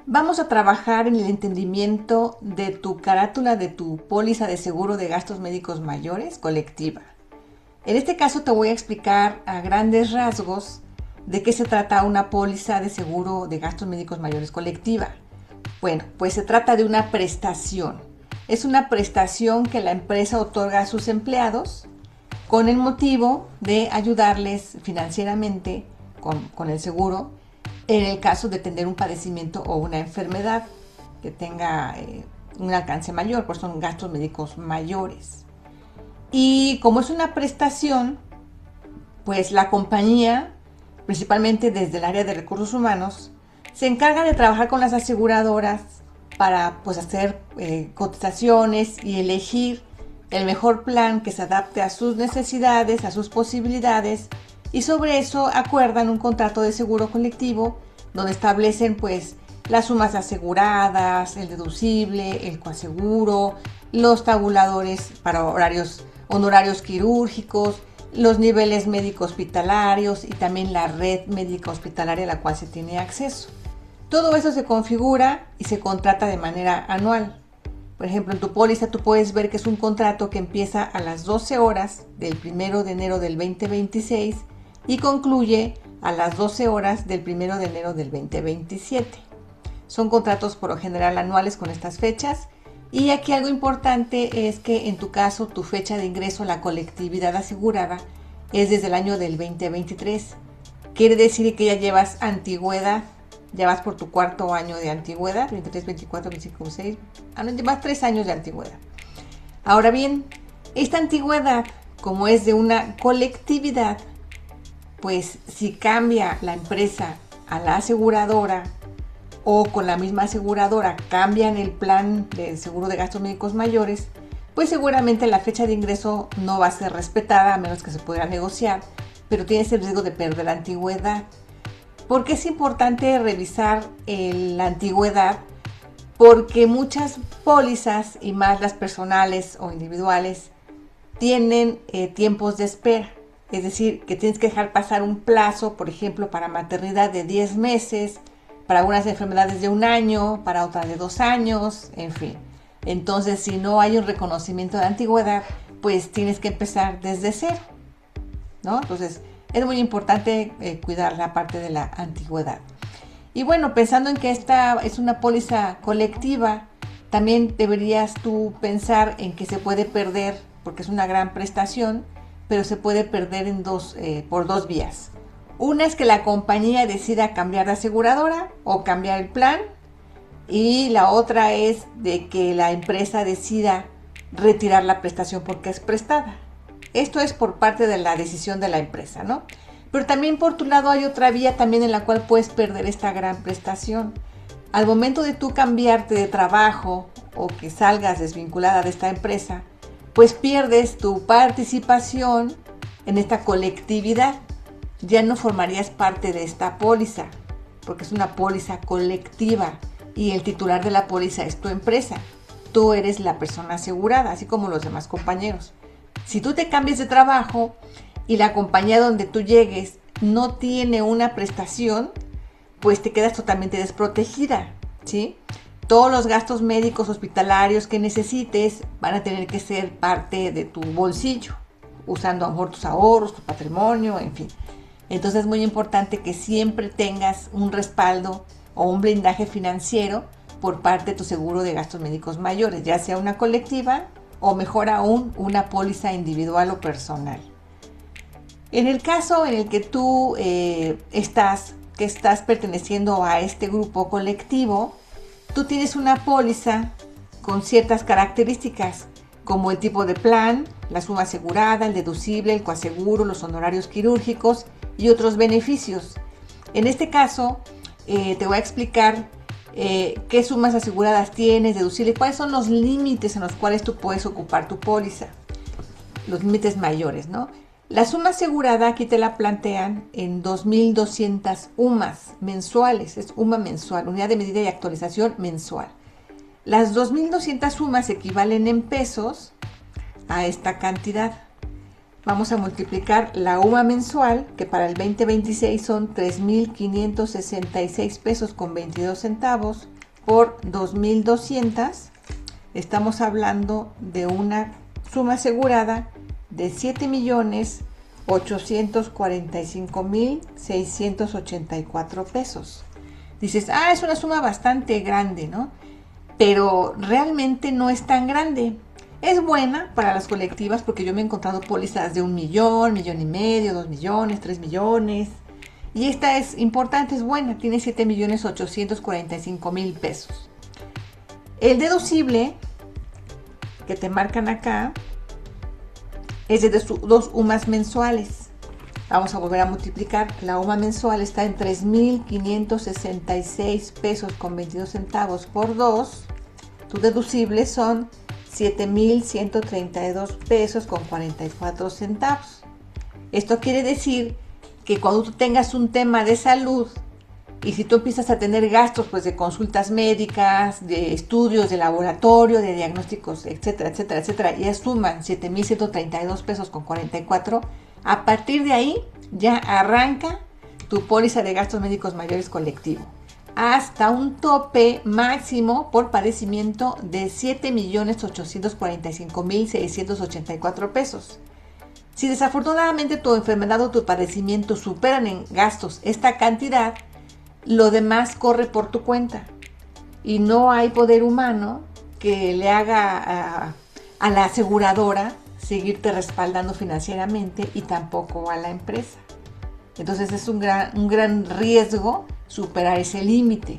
Vamos a trabajar en el entendimiento de tu carátula de tu póliza de seguro de gastos médicos mayores colectiva. En este caso te voy a explicar a grandes rasgos de qué se trata una póliza de seguro de gastos médicos mayores colectiva. Bueno, pues se trata de una prestación. Es una prestación que la empresa otorga a sus empleados con el motivo de ayudarles financieramente con el seguro en el caso de tener un padecimiento o una enfermedad que tenga un alcance mayor, pues son gastos médicos mayores. Y como es una prestación, pues la compañía, principalmente desde el área de recursos humanos, se encarga de trabajar con las aseguradoras para pues hacer cotizaciones y elegir el mejor plan que se adapte a sus necesidades, a sus posibilidades, y sobre eso acuerdan un contrato de seguro colectivo donde establecen pues las sumas aseguradas, el deducible, el coaseguro, los tabuladores para honorarios quirúrgicos, los niveles médico hospitalarios y también la red médica hospitalaria a la cual se tiene acceso. Todo eso se configura y se contrata de manera anual. Por ejemplo, en tu póliza tú puedes ver que es un contrato que empieza a las 12 horas del 1 de enero del 2026 y concluye a las 12 horas del 1 de enero del 2027. Son contratos por lo general anuales con estas fechas. Y aquí algo importante es que en tu caso tu fecha de ingreso a la colectividad asegurada es desde el año del 2023. Quiere decir que ya llevas antigüedad, ya vas por tu cuarto año de antigüedad, 23, 24, 25, 26, llevas 3 años de antigüedad. Ahora bien, esta antigüedad, como es de una colectividad, pues si cambia la empresa a la aseguradora o con la misma aseguradora cambian el plan de seguro de gastos médicos mayores, pues seguramente la fecha de ingreso no va a ser respetada a menos que se pueda negociar, pero tienes el riesgo de perder la antigüedad. ¿Por qué es importante revisar la antigüedad? Porque muchas pólizas, y más las personales o individuales, tienen tiempos de espera. Es decir, que tienes que dejar pasar un plazo, por ejemplo, para maternidad de 10 meses, para algunas enfermedades de 1 año, para otras de 2 años, en fin. Entonces, si no hay un reconocimiento de antigüedad, pues tienes que empezar desde cero, ¿no? Entonces, es muy importante cuidar la parte de la antigüedad. Y bueno, pensando en que esta es una póliza colectiva, también deberías tú pensar en que se puede perder, porque es una gran prestación, pero se puede perder por dos vías. Una es que la compañía decida cambiar de aseguradora o cambiar el plan, y la otra es de que la empresa decida retirar la prestación porque es prestada. Esto es por parte de la decisión de la empresa, ¿no? Pero también por tu lado hay otra vía también en la cual puedes perder esta gran prestación. Al momento de tú cambiarte de trabajo o que salgas desvinculada de esta empresa, pues pierdes tu participación en esta colectividad. Ya no formarías parte de esta póliza, porque es una póliza colectiva y el titular de la póliza es tu empresa. Tú eres la persona asegurada, así como los demás compañeros. Si tú te cambias de trabajo y la compañía donde tú llegues no tiene una prestación, pues te quedas totalmente desprotegida, ¿sí? Todos los gastos médicos hospitalarios que necesites van a tener que ser parte de tu bolsillo, usando a lo mejor tus ahorros, tu patrimonio, en fin. Entonces es muy importante que siempre tengas un respaldo o un blindaje financiero por parte de tu seguro de gastos médicos mayores, ya sea una colectiva o mejor aún una póliza individual o personal. En el caso en el que tú estás perteneciendo a este grupo colectivo, tú tienes una póliza con ciertas características, como el tipo de plan, la suma asegurada, el deducible, el coaseguro, los honorarios quirúrgicos y otros beneficios. En este caso, te voy a explicar qué sumas aseguradas tienes, deducible, cuáles son los límites en los cuales tú puedes ocupar tu póliza, los límites mayores, ¿no? La suma asegurada aquí te la plantean en 2.200 UMAS mensuales, es UMA mensual, unidad de medida y actualización mensual. Las 2.200 UMAS equivalen en pesos a esta cantidad. Vamos a multiplicar la UMA mensual, que para el 2026 son 3.566 pesos con 22 centavos, por 2.200, estamos hablando de una suma asegurada de 7.845.684 pesos. Dices, es una suma bastante grande, ¿no? Pero realmente no es tan grande. Es buena para las colectivas porque yo me he encontrado pólizas de 1.000.000, 1.500.000, 2.000.000, 3.000.000. Y esta es importante, es buena, tiene 7.845.000 pesos. El deducible que te marcan acá es de 2 UMAs mensuales. Vamos a volver a multiplicar. La UMA mensual está en 3.566 pesos con 22 centavos por 2. Tu deducible son 7.132 pesos con 44 centavos. Esto quiere decir que cuando tú tengas un tema de salud y si tú empiezas a tener gastos pues de consultas médicas, de estudios de laboratorio, de diagnósticos, etcétera, etcétera, etcétera, ya suman 7.132 pesos con 44, a partir de ahí ya arranca tu póliza de gastos médicos mayores colectivo, hasta un tope máximo por padecimiento de 7.845.684 pesos. Si desafortunadamente tu enfermedad o tu padecimiento superan en gastos esta cantidad, lo demás corre por tu cuenta y no hay poder humano que le haga a la aseguradora seguirte respaldando financieramente y tampoco a la empresa. Entonces es un gran riesgo superar ese límite,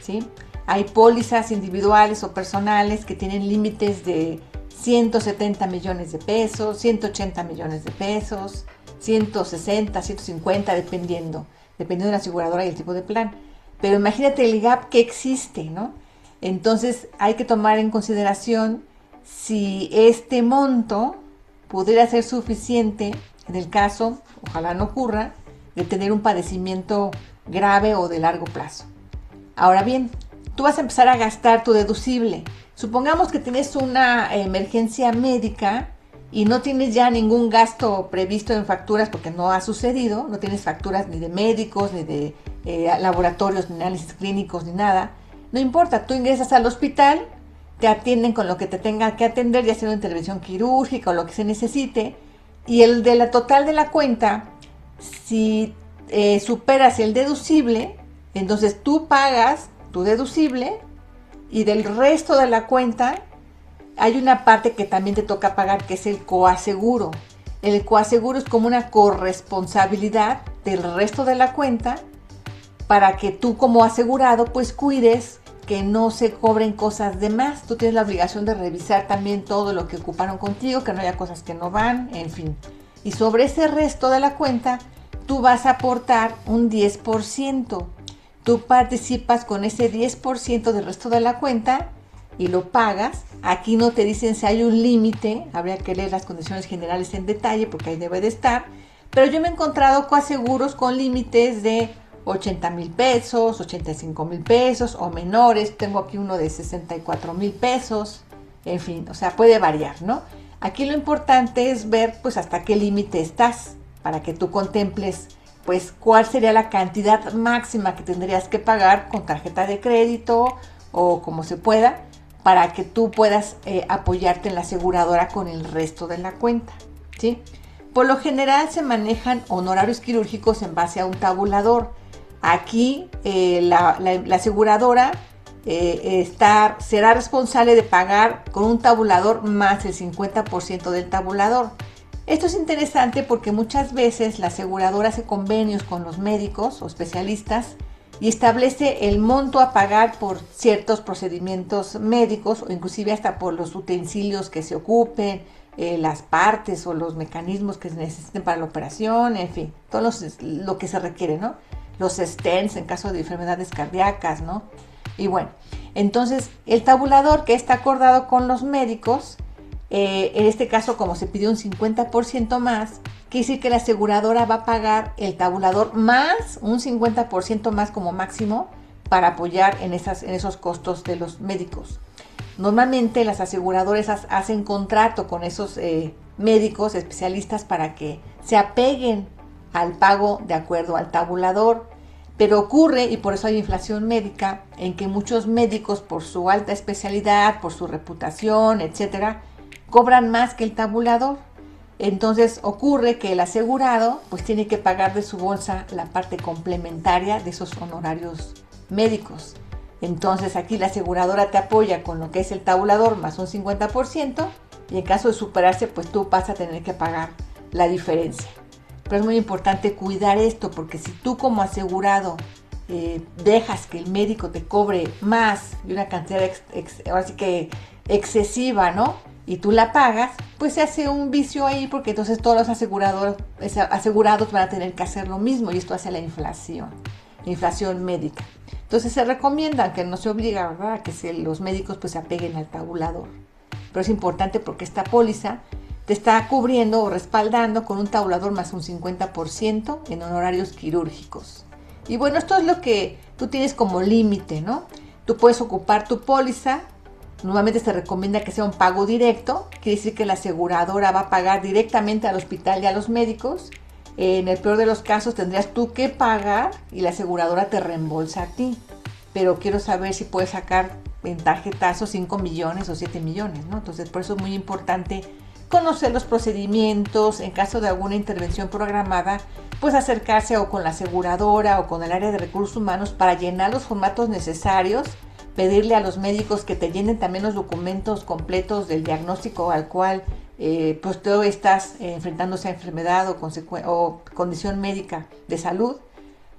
¿sí? Hay pólizas individuales o personales que tienen límites de 170 millones de pesos, 180 millones de pesos, 160, 150, dependiendo de la aseguradora y el tipo de plan. Pero imagínate el gap que existe, ¿no? Entonces hay que tomar en consideración si este monto pudiera ser suficiente en el caso, ojalá no ocurra, de tener un padecimiento grave o de largo plazo. Ahora bien, tú vas a empezar a gastar tu deducible. Supongamos que tienes una emergencia médica y no tienes ya ningún gasto previsto en facturas porque no ha sucedido, no tienes facturas ni de médicos, ni de laboratorios, ni análisis clínicos, ni nada. No importa, tú ingresas al hospital, te atienden con lo que te tengan que atender, ya sea una intervención quirúrgica o lo que se necesite, y el de la total de la cuenta, si superas el deducible, entonces tú pagas tu deducible y del resto de la cuenta hay una parte que también te toca pagar, que es el coaseguro. El coaseguro es como una corresponsabilidad del resto de la cuenta para que tú como asegurado pues cuides que no se cobren cosas de más. Tú tienes la obligación de revisar también todo lo que ocuparon contigo, que no haya cosas que no van, en fin. Y sobre ese resto de la cuenta, tú vas a aportar un 10%. Tú participas con ese 10% del resto de la cuenta y lo pagas. Aquí no te dicen si hay un límite, habría que leer las condiciones generales en detalle porque ahí debe de estar. Pero yo me he encontrado coaseguros con límites de 80,000 pesos, 85,000 pesos o menores. Tengo aquí uno de 64,000 pesos. En fin, o sea, puede variar, ¿no? Aquí lo importante es ver pues hasta qué límite estás para que tú contemples pues cuál sería la cantidad máxima que tendrías que pagar con tarjeta de crédito o como se pueda para que tú puedas apoyarte en la aseguradora con el resto de la cuenta, ¿sí? Por lo general se manejan honorarios quirúrgicos en base a un tabulador. Aquí la aseguradora será responsable de pagar con un tabulador más el 50% del tabulador. Esto es interesante porque muchas veces la aseguradora hace convenios con los médicos o especialistas y establece el monto a pagar por ciertos procedimientos médicos o inclusive hasta por los utensilios que se ocupen, las partes o los mecanismos que se necesiten para la operación, en fin, todo lo que se requiere, ¿no? Los stents en caso de enfermedades cardíacas, ¿no? Y bueno, entonces el tabulador que está acordado con los médicos, en este caso como se pidió un 50% más, quiere decir que la aseguradora va a pagar el tabulador más un 50% más como máximo para apoyar en esos costos de los médicos. Normalmente las aseguradoras hacen contrato con esos médicos especialistas para que se apeguen al pago de acuerdo al tabulador, Pero ocurre, y por eso hay inflación médica, en que muchos médicos, por su alta especialidad, por su reputación, etcétera, cobran más que el tabulador. Entonces ocurre que el asegurado pues tiene que pagar de su bolsa la parte complementaria de esos honorarios médicos. Entonces aquí la aseguradora te apoya con lo que es el tabulador más un 50%, y en caso de superarse pues tú vas a tener que pagar la diferencia. Pero es muy importante cuidar esto, porque si tú como asegurado dejas que el médico te cobre más de una cantidad ahora sí que excesiva, ¿no? Y tú la pagas, pues se hace un vicio ahí, porque entonces todos los asegurados van a tener que hacer lo mismo, y esto hace la inflación médica. Entonces se recomienda, que no se obliga, ¿verdad?, que los médicos pues se apeguen al tabulador. Pero es importante porque esta póliza te está cubriendo o respaldando con un tabulador más un 50% en honorarios quirúrgicos. Y bueno, esto es lo que tú tienes como límite, ¿no? Tú puedes ocupar tu póliza. Normalmente se recomienda que sea un pago directo, quiere decir que la aseguradora va a pagar directamente al hospital y a los médicos. En el peor de los casos tendrías tú que pagar y la aseguradora te reembolsa a ti. Pero quiero saber si puedes sacar en tarjetazo 5 millones o 7 millones, ¿no? Entonces por eso es muy importante conocer los procedimientos. En caso de alguna intervención programada, pues acercarse o con la aseguradora o con el área de recursos humanos para llenar los formatos necesarios, pedirle a los médicos que te llenen también los documentos completos del diagnóstico al cual pues tú estás enfrentándose a enfermedad o condición médica de salud.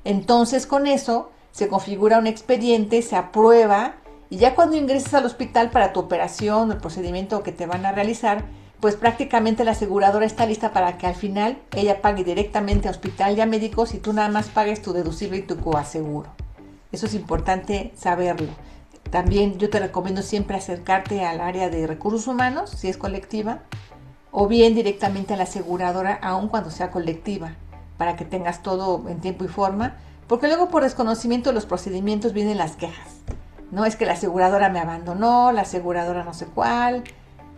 Entonces con eso se configura un expediente, se aprueba, y ya cuando ingreses al hospital para tu operación o el procedimiento que te van a realizar, pues prácticamente la aseguradora está lista para que al final ella pague directamente a hospital y a médicos, y tú nada más pagues tu deducible y tu coaseguro. Eso es importante saberlo. También yo te recomiendo siempre acercarte al área de recursos humanos, si es colectiva, o bien directamente a la aseguradora, aun cuando sea colectiva, para que tengas todo en tiempo y forma, porque luego por desconocimiento de los procedimientos vienen las quejas. No es que la aseguradora me abandonó, la aseguradora no sé cuál,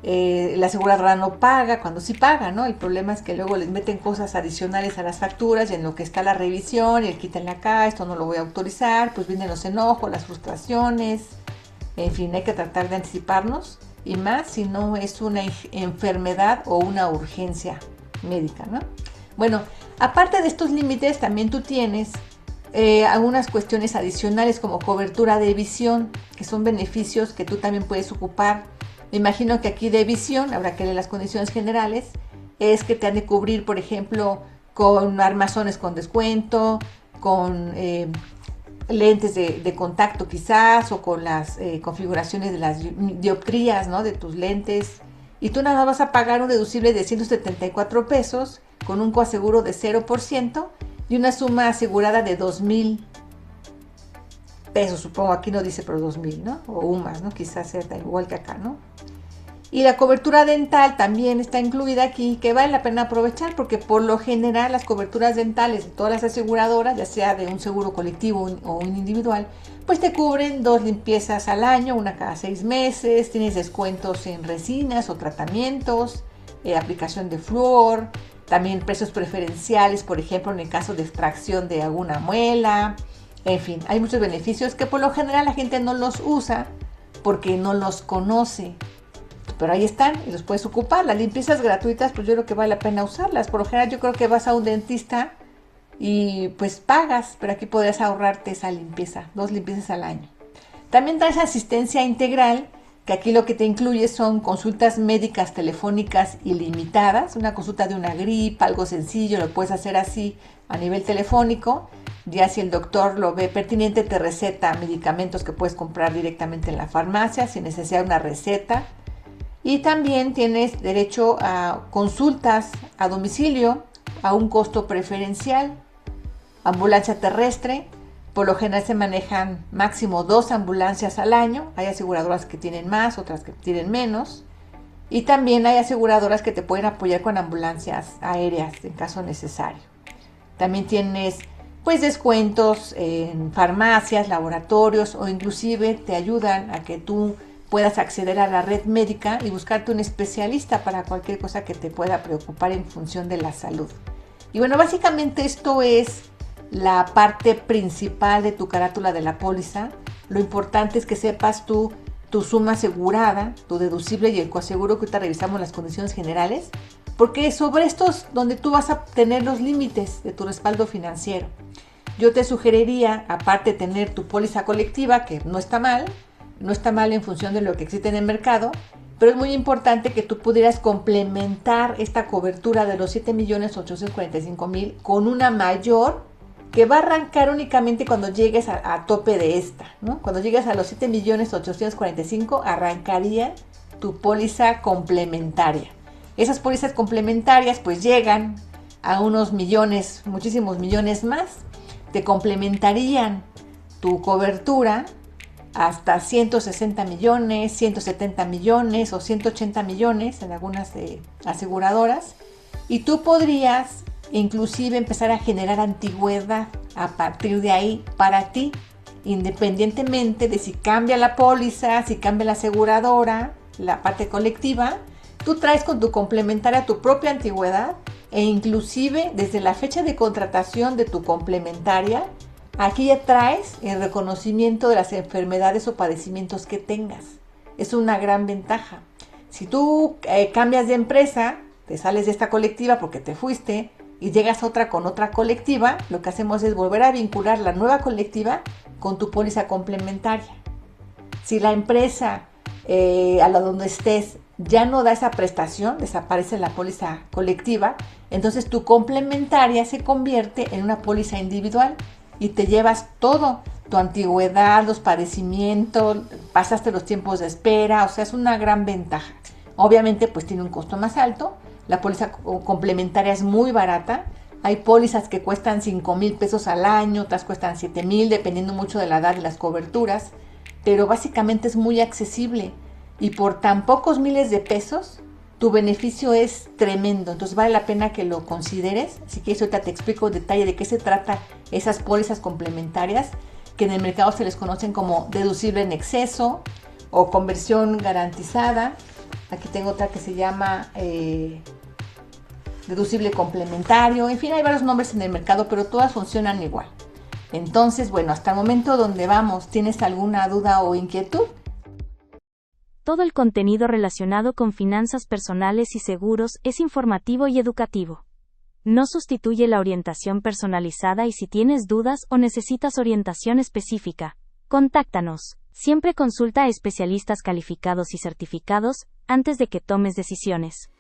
la aseguradora no paga, cuando sí paga, ¿no? El problema es que luego les meten cosas adicionales a las facturas, y en lo que está la revisión y el quítenle acá, esto no lo voy a autorizar, pues vienen los enojos, las frustraciones. En fin, hay que tratar de anticiparnos, y más si no es una enfermedad o una urgencia médica, ¿no? Bueno, aparte de estos límites, también tú tienes algunas cuestiones adicionales como cobertura de visión, que son beneficios que tú también puedes ocupar. Me imagino que aquí de visión, habrá que leer las condiciones generales, es que te han de cubrir, por ejemplo, con armazones con descuento, con lentes de contacto quizás, o con las configuraciones de las dioptrías, ¿no?, de tus lentes. Y tú nada más vas a pagar un deducible de 174 pesos con un coaseguro de 0% y una suma asegurada de 2,000 pesos, supongo, aquí no dice, pero 2,000, ¿no? O UMAS, ¿no? Quizás sea igual que acá, ¿no? Y la cobertura dental también está incluida aquí, que vale la pena aprovechar, porque por lo general las coberturas dentales de todas las aseguradoras, ya sea de un seguro colectivo o un individual, pues te cubren 2 limpiezas al año, una cada 6 meses, tienes descuentos en resinas o tratamientos, aplicación de flúor, también precios preferenciales, por ejemplo, en el caso de extracción de alguna muela. En fin, hay muchos beneficios que por lo general la gente no los usa porque no los conoce. Pero ahí están y los puedes ocupar. Las limpiezas gratuitas, pues yo creo que vale la pena usarlas. Por lo general yo creo que vas a un dentista y pues pagas, pero aquí podrías ahorrarte esa limpieza, 2 limpiezas al año. También traes asistencia integral, que aquí lo que te incluye son consultas médicas telefónicas ilimitadas, una consulta de una gripa, algo sencillo, lo puedes hacer así a nivel telefónico. Ya si el doctor lo ve pertinente, te receta medicamentos que puedes comprar directamente en la farmacia sin necesidad de una receta. Y también tienes derecho a consultas a domicilio a un costo preferencial. Ambulancia terrestre, por lo general se manejan máximo 2 ambulancias al año. Hay aseguradoras que tienen más, otras que tienen menos. Y también hay aseguradoras que te pueden apoyar con ambulancias aéreas en caso necesario. También tienes pues descuentos en farmacias, laboratorios, o inclusive te ayudan a que tú puedas acceder a la red médica y buscarte un especialista para cualquier cosa que te pueda preocupar en función de la salud. Y bueno, básicamente esto es la parte principal de tu carátula de la póliza. Lo importante es que sepas tu suma asegurada, tu deducible y el coaseguro, que ahorita revisamos las condiciones generales, porque sobre estos donde tú vas a tener los límites de tu respaldo financiero. Yo te sugeriría, aparte de tener tu póliza colectiva, que no está mal en función de lo que existe en el mercado, pero es muy importante que tú pudieras complementar esta cobertura de los 7.845.000 con una mayor, que va a arrancar únicamente cuando llegues a tope de esta, ¿no? Cuando llegues a los 7.845.000, arrancaría tu póliza complementaria. Esas pólizas complementarias pues llegan a unos millones, muchísimos millones más. Te complementarían tu cobertura hasta 160 millones, 170 millones o 180 millones en algunas aseguradoras, y tú podrías inclusive empezar a generar antigüedad a partir de ahí para ti, independientemente de si cambia la póliza, si cambia la aseguradora, la parte colectiva. Tú traes con tu complementaria tu propia antigüedad, e inclusive desde la fecha de contratación de tu complementaria, aquí ya traes el reconocimiento de las enfermedades o padecimientos que tengas. Es una gran ventaja. Si tú cambias de empresa, te sales de esta colectiva porque te fuiste y llegas a otra con otra colectiva, lo que hacemos es volver a vincular la nueva colectiva con tu póliza complementaria. Si la empresa a la donde estés ya no da esa prestación, desaparece la póliza colectiva, entonces tu complementaria se convierte en una póliza individual y te llevas todo, tu antigüedad, los padecimientos, pasaste los tiempos de espera, o sea, es una gran ventaja. Obviamente pues tiene un costo más alto, la póliza complementaria es muy barata, hay pólizas que cuestan 5,000 pesos al año, otras cuestan 7,000, dependiendo mucho de la edad y las coberturas, pero básicamente es muy accesible y por tan pocos miles de pesos tu beneficio es tremendo. Entonces vale la pena que lo consideres. Así que ahorita te explico en detalle de qué se trata esas pólizas complementarias, que en el mercado se les conocen como deducible en exceso o conversión garantizada. Aquí tengo otra que se llama deducible complementario. En fin, hay varios nombres en el mercado, pero todas funcionan igual. Entonces, bueno, hasta el momento donde vamos, ¿tienes alguna duda o inquietud? Todo el contenido relacionado con finanzas personales y seguros es informativo y educativo. No sustituye la orientación personalizada, y si tienes dudas o necesitas orientación específica, contáctanos. Siempre consulta a especialistas calificados y certificados antes de que tomes decisiones.